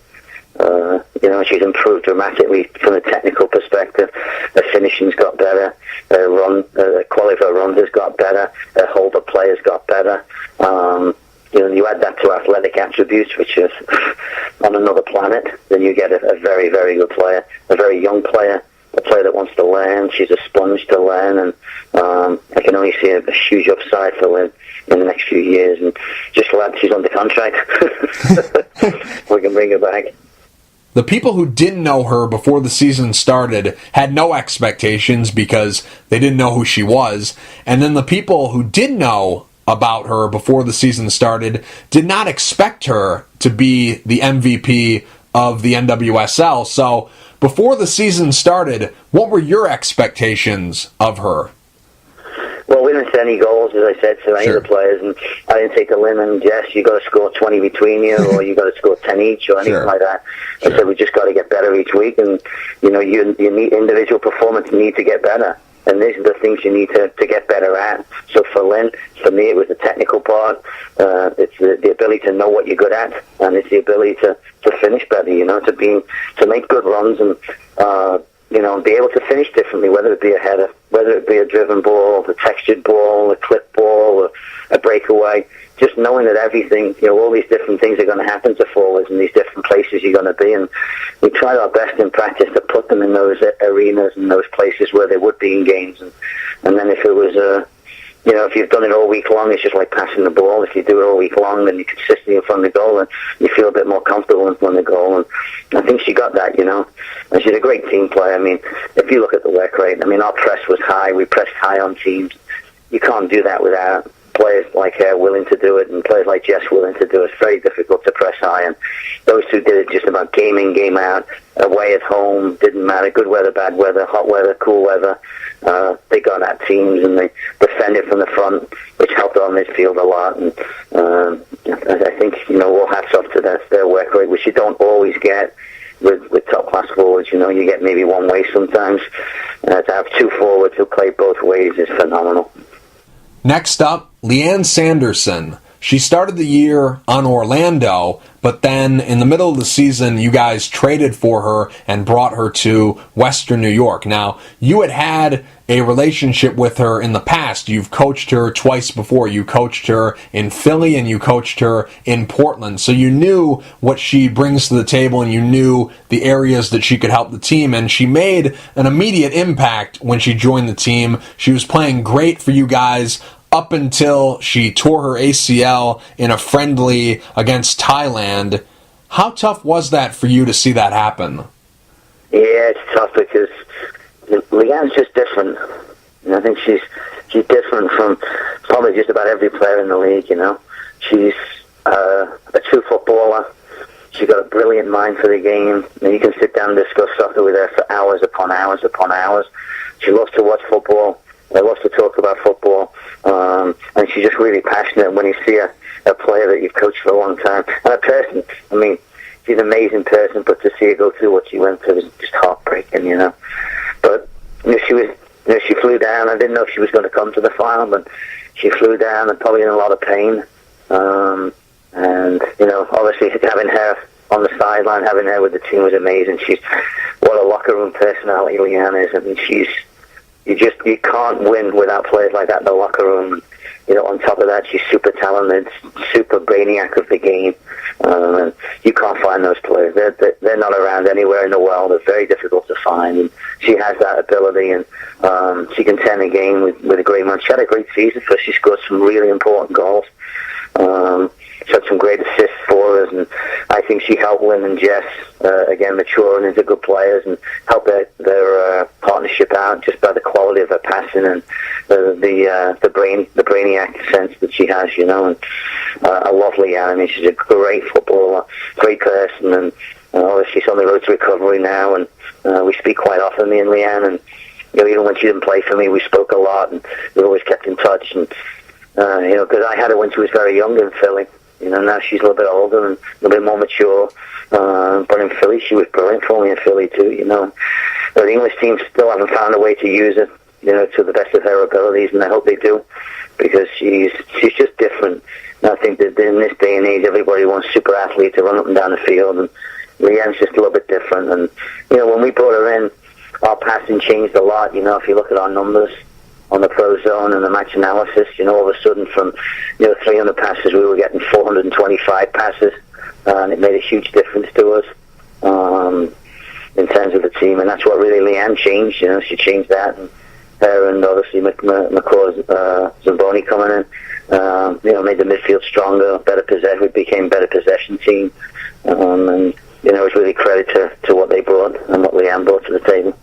She's improved dramatically from a technical perspective. Her finishing's got better. Her run, the quality of her run has got better. Her hold-up play has got better. You add that to athletic attributes, which is on another planet, then you get a very, very good player, a very young player, a player that wants to learn. She's a sponge to learn, and I can only see a huge upside for Lynn in the next few years. And just glad she's under contract. We can bring her back. The people who didn't know her before the season started had no expectations because they didn't know who she was. And then the people who did know about her before the season started did not expect her to be the MVP of the NWSL. So before the season started, what were your expectations of her? Well, we didn't set any goals, as I said to any of the players, and I didn't say to Lynn and Jess, you got to score 20 between you, or you got to score 10 each, or anything like that. I said we just got to get better each week, and your need individual performance need to get better. And these are the things you need to get better at. So for Lynn, for me, it was the technical part. It's the ability to know what you're good at, and it's the ability to finish better. To make good runs and and be able to finish differently, whether it be a header, whether it be a driven ball, a textured ball, a clip ball, or a breakaway. Just knowing that everything, all these different things are going to happen to forwards in these different places you're going to be. And we tried our best in practice to put them in those arenas and those places where they would be in games. And then if it was, if you've done it all week long, it's just like passing the ball. If you do it all week long, then you're consistently in front of the goal, and you feel a bit more comfortable in front of the goal. And I think she got that, And she's a great team player. I mean, if you look at the work rate, our press was high. We pressed high on teams. You can't do that without players like her willing to do it, and players like Jess willing to do it. It's very difficult to press high, and those two did it just about game in, game out, away at home, didn't matter, good weather, bad weather, hot weather, cool weather. They got at teams, and they defended from the front, which helped our midfield a lot. And I think, all hats off to their work rate, which you don't always get with top-class forwards. You get maybe one way sometimes. To have two forwards who play both ways is phenomenal. Next up, Leanne Sanderson. She started the year on Orlando, but then in the middle of the season, you guys traded for her and brought her to Western New York. Now, you had a relationship with her in the past. You've coached her twice before. You coached her in Philly and you coached her in Portland. So you knew what she brings to the table, and you knew the areas that she could help the team. And she made an immediate impact when she joined the team. She was playing great for you guys up until she tore her ACL in a friendly against Thailand. How tough was that for you to see that happen? Yeah, it's tough because Leanne's just different. I think she's different from probably just about every player in the league. She's a true footballer. She's got a brilliant mind for the game. You can sit down and discuss soccer with her for hours upon hours upon hours. She loves to watch football. She loves to talk about football. And she's just really passionate. When you see a player that you've coached for a long time, and a person, she's an amazing person, but to see her go through what she went through is just heartbreaking, But she flew down. I didn't know if she was going to come to the final, but she flew down and probably in a lot of pain. And obviously having her on the sideline, having her with the team was amazing. What a locker room personality Leanne is. You can't win without players like that in the locker room. On top of that, she's super talented, super brainiac of the game. And you can't find those players. They're not around anywhere in the world. They're very difficult to find. And she has that ability, and she can turn a game with a great man. She had a great season for us. She scored some really important goals. She had some great assists for us, and I think she helped Lynn and Jess, again, maturing into good players and help their partnership out just by the quality of her passing and the brainiac sense that she has, And I love Leanne. She's a great footballer, great person, and obviously she's on the road to recovery now, and we speak quite often, me and Leanne, and even when she didn't play for me, we spoke a lot, and we always kept in touch, and because I had her when she was very young in Philly. Now she's a little bit older and a little bit more mature. But in Philly, she was brilliant for me in Philly too. But the English team still haven't found a way to use her, to the best of her abilities, and I hope they do, because she's just different. And I think that in this day and age, everybody wants super athlete to run up and down the field, and Leanne's just a little bit different. And when we brought her in, our passing changed a lot. If you look at our numbers on the Pro Zone and the match analysis, all of a sudden from 300 passes we were getting 425 passes, and it made a huge difference to us in terms of the team, and that's what really Leanne changed. She changed that, and her and obviously McCaw Zamboni coming in, made the midfield stronger, better possession. We became a better possession team, and it's really credit to what they brought and what Leanne brought to the table.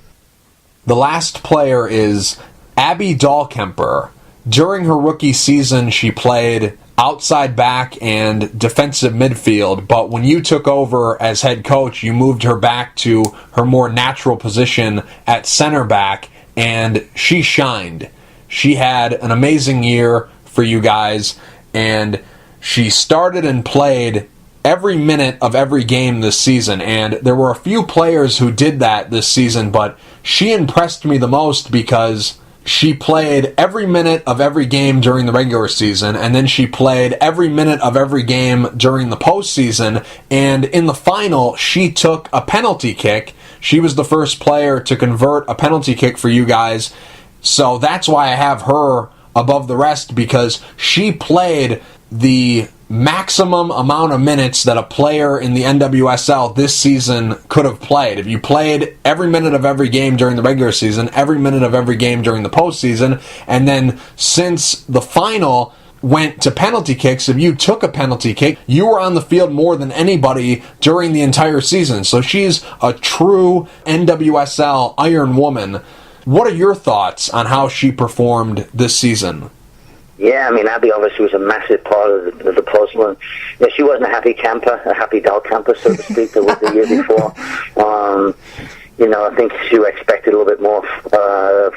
The last player is Abby Dahlkemper. During her rookie season, she played outside back and defensive midfield, but when you took over as head coach, you moved her back to her more natural position at center back, and she shined. She had an amazing year for you guys, and she started and played every minute of every game this season, and there were a few players who did that this season, but she impressed me the most because she played every minute of every game during the regular season, and then she played every minute of every game during the postseason, and in the final, she took a penalty kick. She was the first player to convert a penalty kick for you guys, so that's why I have her above the rest, because she played the maximum amount of minutes that a player in the NWSL this season could have played. If you played every minute of every game during the regular season, every minute of every game during the postseason, and then since the final went to penalty kicks, if you took a penalty kick, you were on the field more than anybody during the entire season. So she's a true NWSL Iron Woman. What are your thoughts on how she performed this season? Yeah, Abby obviously was a massive part of the puzzle, and she wasn't a happy Dahlkemper, so to speak, that was the year before. I think she expected a little bit more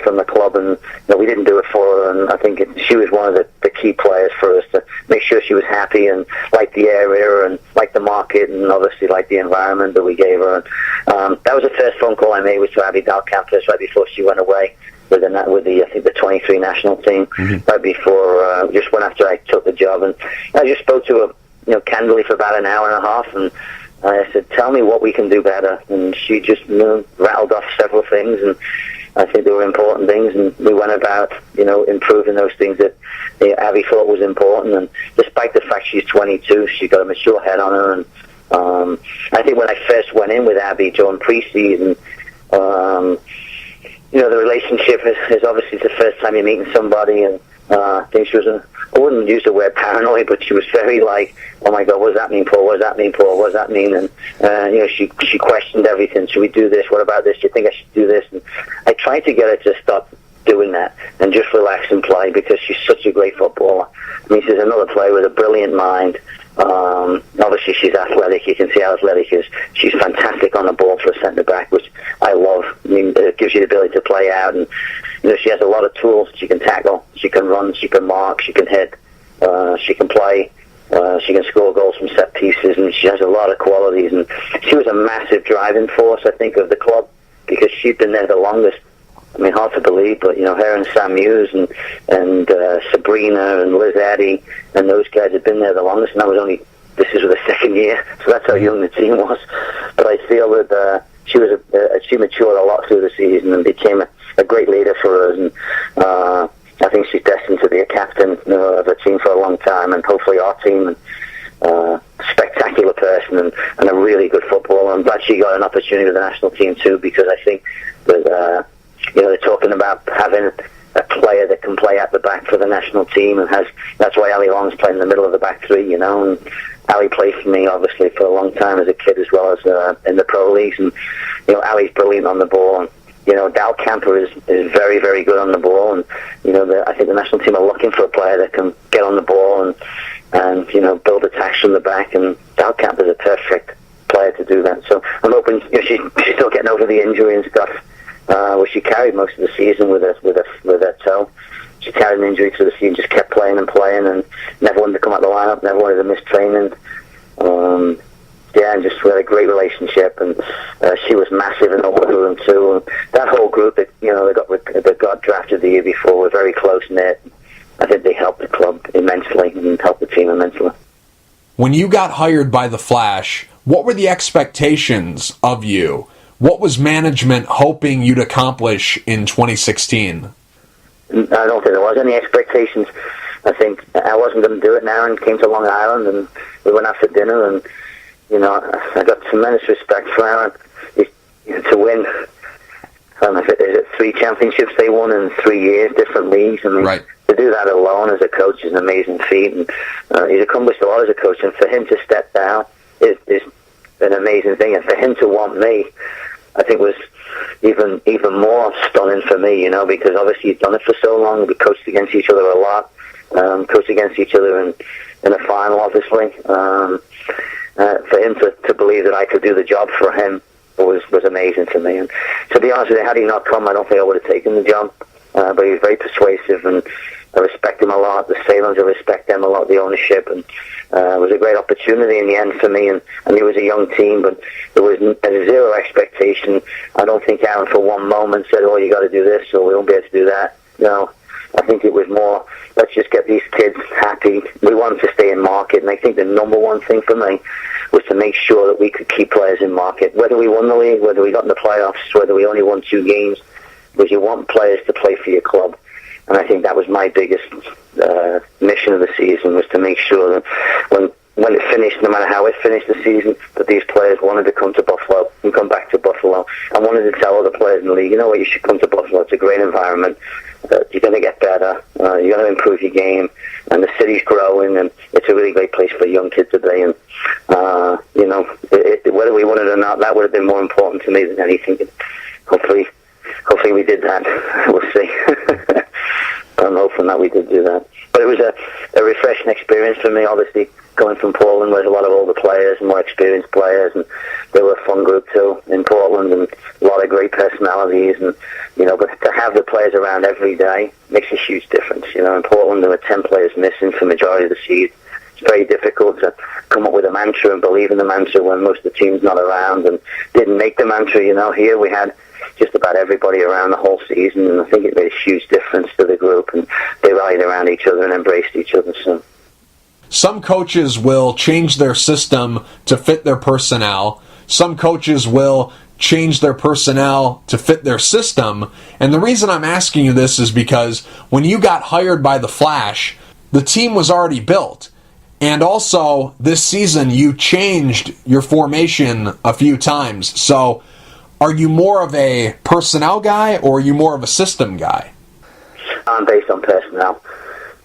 from the club, and we didn't do it for her, and I think she was one of the key players for us to make sure she was happy and liked the area and liked the market and obviously liked the environment that we gave her. That was the first phone call I made, was to Abby Dahlkemper right before she went away with the 23 national team, right before, just when after I took the job, and I just spoke to her, candidly for about an hour and a half, and I said, tell me what we can do better, and she just rattled off several things, and I think they were important things, and we went about, improving those things that Abby thought was important, and despite the fact she's 22, she's got a mature head on her, and I think when I first went in with Abby during preseason, the relationship is obviously the first time you're meeting somebody, and I think she was I wouldn't use the word paranoid, but she was very like, oh my God, what does that mean, Paul? What does that mean, Paul? What does that mean? And, she questioned everything. Should we do this? What about this? Do you think I should do this? And I tried to get her to stop doing that and just relax and play, because she's such a great footballer. I mean, she's another player with a brilliant mind. Obviously, she's athletic. You can see how athletic she is. She's fantastic on the ball for a centre-back, which I love. I mean, it gives you the ability to play out, and she has a lot of tools. She can tackle, she can run, she can mark, she can hit, she can play, she can score goals from set pieces, and she has a lot of qualities. And she was a massive driving force, I think, of the club, because she'd been there the longest. I mean, hard to believe, but her and Sam Hughes and Sabrina and Liz Addy and those guys had been there the longest, and this is the second year, so that's how young the team was. But I feel that she matured a lot through the season and became a great leader for us, and I think she's destined to be a captain of the team for a long time, and hopefully our team. And spectacular person and a really good footballer. I'm glad she got an opportunity with the national team too, because I think that they're talking about having a player that can play at the back for the national team, and that's why Ali Long's playing in the middle of the back three, and Ali played for me obviously for a long time as a kid, as well as in the pro leagues, and Ali's brilliant on the ball, and Dal Camper is very, very good on the ball, and I think the national team are looking for a player that can get on the ball and build attacks from the back, and Dal Camper is a perfect player to do that. So I'm hoping she's still getting over the injury and stuff. Well, she carried most of the season with her toe. She carried an injury through the season, just kept playing and never wanted to come out the lineup, never wanted to miss training. And just we had a great relationship, and she was massive in the locker room too. And that whole group that got drafted the year before were very close knit. I think they helped the club immensely and helped the team immensely. When you got hired by the Flash, what were the expectations of you? What was management hoping you'd accomplish in 2016? I don't think there was any expectations. I think I wasn't going to do it now, and came to Long Island, and we went out for dinner, and I got tremendous respect for Aaron. To win, I don't know if it 3 championships they won in 3 years, different leagues. I mean, right. To do that alone as a coach is an amazing feat, and he's accomplished a lot as a coach. And for him to step down is an amazing thing, and for him to want me, I think was even more stunning for me, because obviously he'd done it for so long. We coached against each other a lot, coached against each other in a final, obviously. For him to believe that I could do the job for him was amazing to me. And to be honest with you, had he not come, I don't think I would have taken the job. But he was very persuasive, and I respect him a lot. The Salons, I respect them a lot, the ownership, and it was a great opportunity in the end for me. And it was a young team, but there was zero expectation. I don't think Aaron for one moment said, "Oh, you got to do this, or we won't be able to do that." No, I think it was more, let's just get these kids happy. We wanted to stay in market, and I think the number one thing for me was to make sure that we could keep players in market. Whether we won the league, whether we got in the playoffs, whether we only won 2 games, was you want players to play for your club. And I think that was my biggest mission of the season, was to make sure that when it finished, no matter how it finished the season, that these players wanted to come to Buffalo and come back to Buffalo. I wanted to tell other players in the league, you know what, you should come to Buffalo. It's a great environment. You're going to get better. You're going to improve your game. And the city's growing, and it's a really great place for young kids to be. And, whether we won it or not, that would have been more important to me than anything. Hopefully we did that. We'll see. I'm hoping that we did do that. But it was a refreshing experience for me, obviously, going from Portland, where there's a lot of older players and more experienced players, and they were a fun group too in Portland, and a lot of great personalities, and but to have the players around every day makes a huge difference. In Portland there were 10 players missing for the majority of the season. It's very difficult to come up with a mantra and believe in the mantra when most of the team's not around and didn't make the mantra. Here we had just about everybody around the whole season, and I think it made a huge difference to the group, and they rallied around each other and embraced each other. So, some coaches will change their system to fit their personnel. Some coaches will change their personnel to fit their system. And the reason I'm asking you this is because when you got hired by the Flash, the team was already built. And also, this season, you changed your formation a few times. So, Are you more of a personnel guy or are you more of a system guy? I'm based on personnel.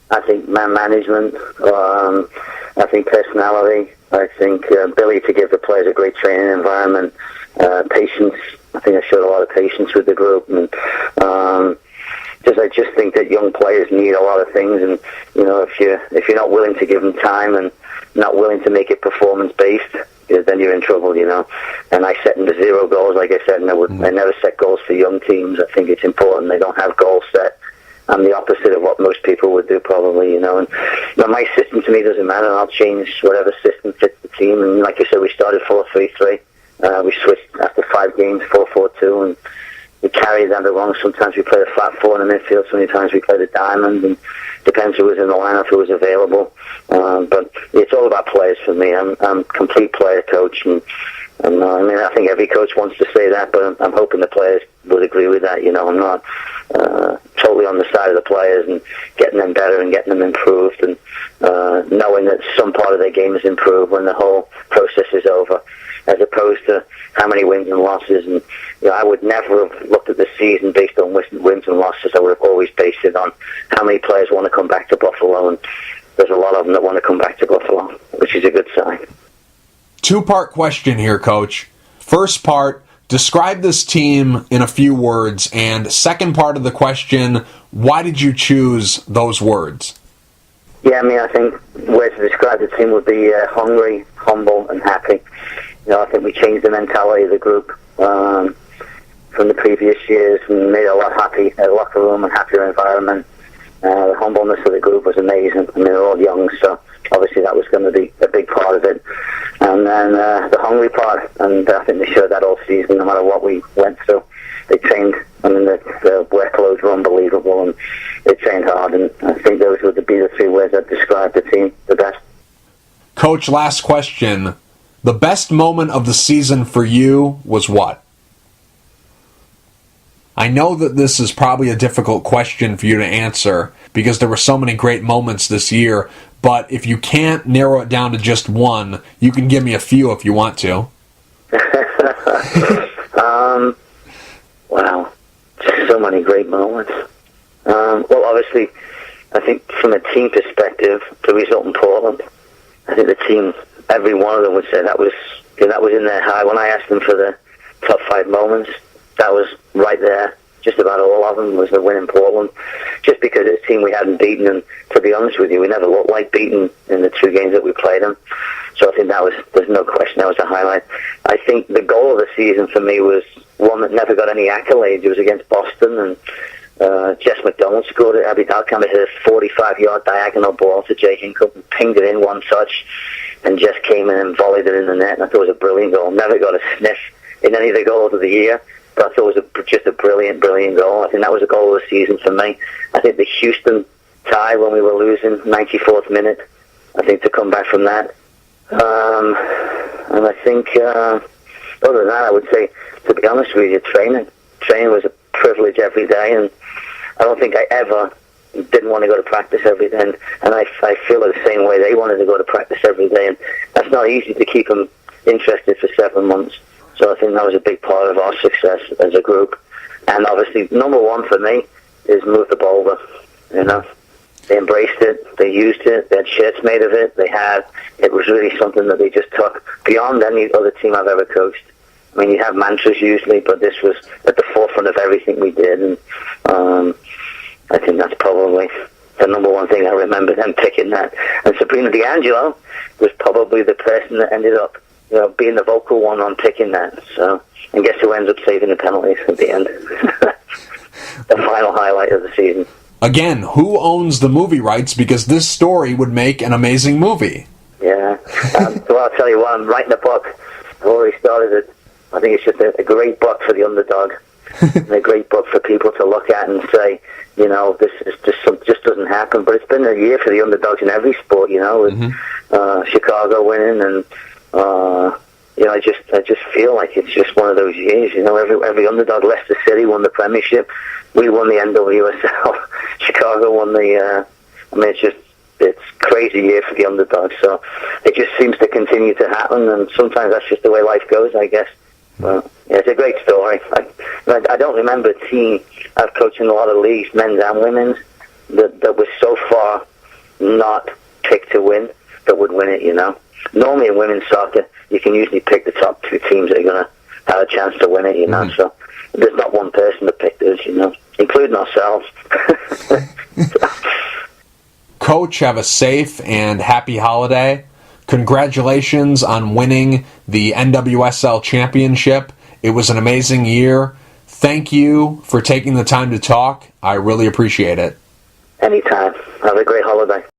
I think man management, I think personality, I think ability to give the players a great training environment, patience. I think I showed a lot of patience with the group, and I just think that young players need a lot of things, and if you're not willing to give them time and not willing to make it performance based, then you're in trouble, And I set them to 0 goals, like I said, and I never set goals for young teams. I think it's important they don't have goals set. I'm the opposite of what most people would do, probably, And my system to me doesn't matter. I'll change whatever system fits the team. And like I said, we started 4-3-3. We switched after 5 games, 4-4-2, and we carried that along. Sometimes we played a flat 4 in the midfield. Sometimes we played a diamond, and depends who was in the lineup, who was available. But it's all about players for me. I'm a complete player coach, and I think every coach wants to say that, but I'm hoping the players would agree with that. I'm not totally on the side of the players and getting them better and getting them improved, and knowing that some part of their game is improved when the whole process is over, as opposed to how many wins and losses. And I would never have looked at the season based on wins and losses. I would have always based it on how many players want to come back to Buffalo, and there's a lot of them that want to come back to Buffalo, which is a good sign. 2-part question here, Coach. First part, describe this team in a few words, and second part of the question, why did you choose those words? Yeah, I think ways to describe the team would be hungry, humble, and happy. I think we changed the mentality of the group from the previous years and made it a lot happy, a locker room and happier environment. The humbleness of the group was amazing. They're all young, so obviously that was going to be a big part of it. And then the hungry part, and I think they showed that all season, no matter what we went through. They trained, the workloads were unbelievable, and they trained hard, and I think those would be the 3 words that describe the team the best. Coach, last question. The best moment of the season for you was what? I know that this is probably a difficult question for you to answer because there were so many great moments this year, but if you can't narrow it down to just one, you can give me a few if you want to. Wow. Just so many great moments. Well, obviously, I think from a team perspective, the result in Portland, I think the team, every one of them would say that was in their high. When I asked them for the top 5 moments, that was right there. Just about all of them was the win in Portland. Just because it's a team we hadn't beaten, and to be honest with you, we never looked like beaten in the 2 games that we played them. So I think there's no question that was a highlight. I think the goal of the season for me was one that never got any accolades. It was against Boston, and Jess McDonald scored it. Abby Dalkamp hit a 45-yard diagonal ball to Jay Hinkle, and pinged it in one touch, and Jess came in and volleyed it in the net, and I thought it was a brilliant goal. Never got a sniff in any of the goals of the year, but I thought it was just a brilliant, brilliant goal. I think that was the goal of the season for me. I think the Houston tie when we were losing, 94th minute, I think to come back from that. And I think, other than that, I would say, to be honest with you, training. Training was a privilege every day, and I don't think I ever didn't want to go to practice every day. And I feel the same way. They wanted to go to practice every day, and that's not easy to keep them interested for 7 months. So I think that was a big part of our success as a group. And obviously, number one for me is move the ball over. They embraced it, they used it, they had shirts made of it, it was really something that they just took beyond any other team I've ever coached. I mean, you have mantras usually, but this was at the forefront of everything we did, and I think that's probably the number one thing I remember them picking that. And Sabrina D'Angelo was probably the person that ended up, being the vocal one on picking that. So, and guess who ends up saving the penalties at the end? The final highlight of the season. Again, who owns the movie rights? Because this story would make an amazing movie. Yeah. So I'll tell you what, I'm writing a book. I've already started it. I think it's just a great book for the underdog. And a great book for people to look at and say, this is just doesn't happen. But it's been a year for the underdogs in every sport, with Chicago winning, and I just feel like it's just one of those years. Every underdog. Leicester City won the Premiership. We won the NWSL. Chicago won the. It's crazy year for the underdog. So it just seems to continue to happen, and sometimes that's just the way life goes, I guess. Well, yeah, it's a great story. I don't remember a team. I've coached in a lot of leagues, men's and women's, that was so far not picked to win that would win it, Normally in women's soccer, you can usually pick the top 2 teams that are going to have a chance to win it, So there's not one person that picked us, including ourselves. Coach, have a safe and happy holiday. Congratulations on winning the NWSL championship. It was an amazing year. Thank you for taking the time to talk. I really appreciate it. Anytime. Have a great holiday.